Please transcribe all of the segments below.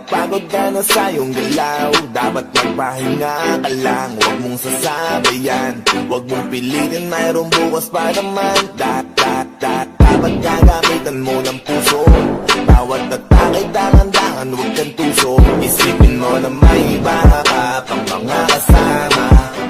Pagod ka na sa iyong galaw, dapat magpahinga ka lang. Huwag mong sasabayan, huwag mong pilitin, mayroong bukas pa naman. Dapat gagamitan mo ng puso, bawat atake dangan-dangan, huwag kang tuso. Isipin mo na may iba ka pang mga kasama,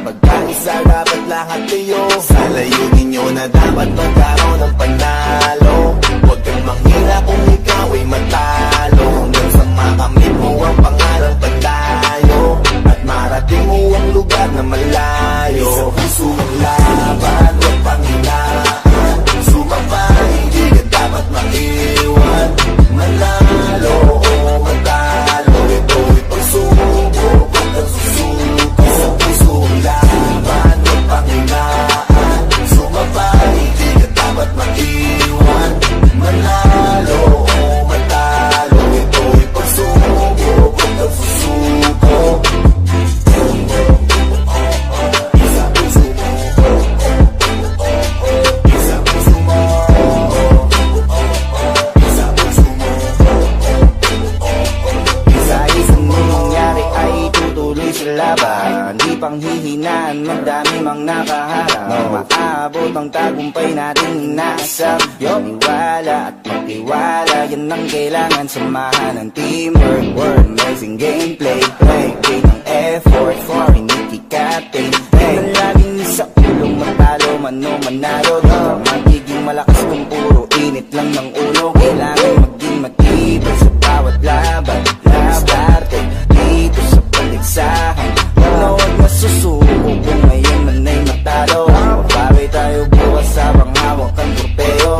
pagkaisa dapat lahat kayo. Sa layunin nyo na dapat magkaroon ng panalo, huwag kang manghina kung ikaw ay matalo. Hanggang sa makamit mo ang pangalang pandayo, at marating mo ang lugar na malayo. Sa puso ang laban, huwag panghinaan, sumapa, hindi ka dapat maiwan. Manalo o matalo, ito'y pagsubok, huwag kang susuko. Sa puso ang laban, huwag panghinaan, sumapa, hindi ka dapat maiwan. Manalo o matalo, ito'y pagsubok, huwag kang susuko. Isa puso mo, isa puso mo, isa puso mo. Isa-isang mangyari ay tutuloy sa laban, di panghihinaan, magdami mang nakaharap. Maabot ang tagumpay natin inaasam. Maniwala at magtiwala, yan ang kailangan. Samahan ng teamwork, amazing gameplay, play ng effort for inikikatin. Manalangin sa ulong matalo, mano manalo. Magiging malakas kung puro init lang ng ulo. Kailangan maging matibay sa bawat laban. Starte dito sa paligsahan, huwag masusuko kung ngayon man ay matalo. Mabawi tayo bukas habang hawak ang trofeo.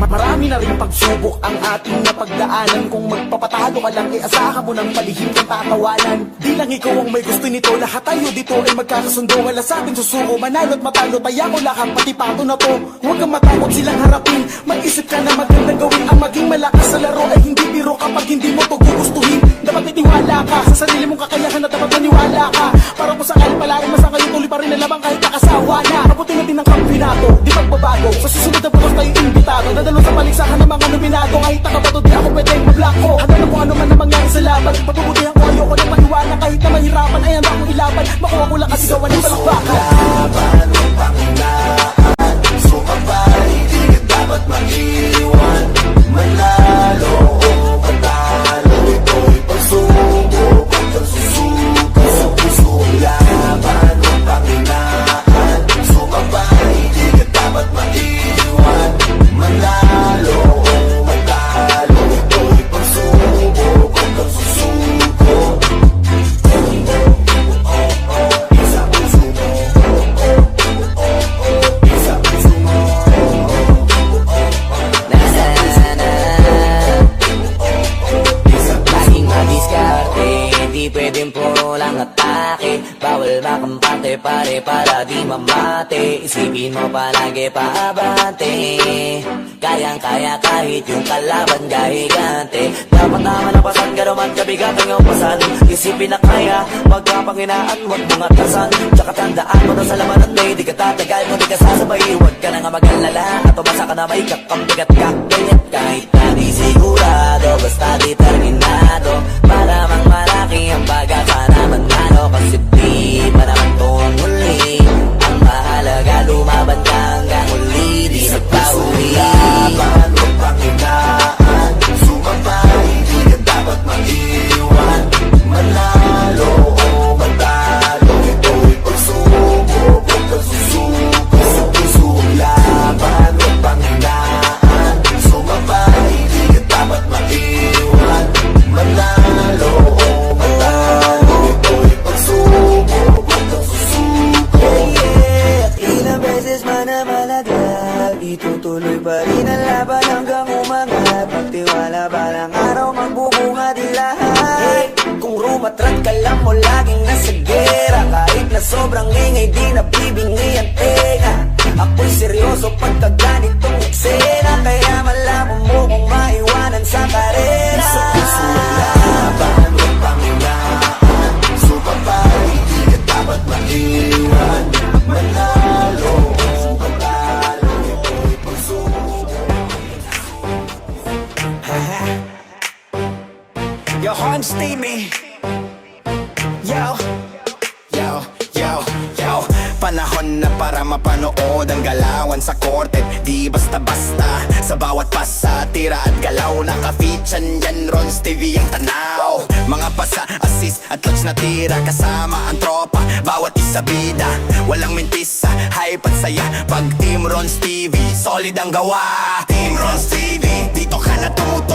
Marami na rin pagsubok ang ating napagdaanan. Kung magpapatalo ka lang, asahan mo ng palihim kang tatawanan. Di lang ikaw ang may gusto nito, lahat tayo dito ay magkakasundo. Wala sa atin susuko, manalo at matalo, taya ko lahat, pati pato na to. Huwag kang matakot silang harapin, mag-isip ka na magandang gawin. Ang maging malakas sa laro ay hindi biro kapag hindi mo to gugustuhin. Dapat itiwala ka sa sarili mong kakayahan na dapat maniwala ka. Para kung sakali palarin masang kayo, tuloy pa rin na lamang kahit nakasawa na. Abutin natin ang kampinato, di magbabago. Sa susunod na bukas tayo imbitado, nadalo sa paligsahan ng mga nominado. Kahit nakabato di ako pwedeng mablako. Handa na kung ano man na mangyari sa laban, pabubutihan ko ayoko ng paniwala. Kahit na mahirapan ay handa akong ilaban. Makuha ko lang kasi gawa ng palakbakan. Laban, huwag panghinaan, sumapa, hindi ka dapat maiwan. Manalo o matalo, ito'y pagsubok, huwag kang susuko. Sa puso ang laban, huwag panghinaan, sumapa, hindi ka dapat maiwan. Manalo o matalo, ito'y pagsubok, huwag kang susuko. Isa puso mo, isa puso mo, Laging madiskarte, hindi pwedeng puro lang atake. Bawal makampante pare para di mamate. Isipin mo palagi paabante, kayang-kaya kahit yung kalaban gahigante. Dapat naman napasan ka naman kabigat ang iyong pasan. Isipin na kaya, magkapanghinaan, huwag mong atasan. Tsaka tandaan mo na sa labanan may di ka tatagal kung di ka sasabay. Huwag ka na nga mag-alala at umasa ka na may kakambigat ka. Ganyan kahit na di sigurado, basta determinado. Malamang malaki ang baga ka naman nalo. Kasi di pa naman itong huli, ang mahalaga lumaban ka hanggang huli. Di nagpahuli. laban, huwag panghinaan, sumapa, hindi ka dapat maiwan. Manalo o matalo, ito'y pagsubok, huwag kang susuko. Sa puso ang laban, huwag panghinaan, sumapa, hindi ka dapat maiwan. Manalo o matalo, ito'y pagsubok, huwag kang susuko. Ilang beses man na malagal, itutuloy pa rin ang laban hanggang umangat. Magtiwala balang araw magbubunga din lahat. Kung rumatrat ka lang mo laging nasa gera, kahit na sobrang ingay di nabibingi ang tenga. Ako'y seryoso pagka ganitong eksena, kaya malabo mo kung maiwanan sa karera. Sa puso ang laban, huwag panghinaan, sumapa, hindi ka dapat maiwan. Manalo o matalo, ito'y pagsubok. Yo, Yo, yo, yo, yo. Panahon na para mapanood ang galawan sa korte. Di basta-basta sa bawat pasa, tira at galaw. Nakafeatured yan, Rons TV ang tanaw. Mga pasa, assist at clutch na tira. Kasama ang tropa, bawat isa bida. Walang mintisa, hype at saya. Pag Team Rons TV, solid ang gawa. Team Rons TV, dito ka natuto.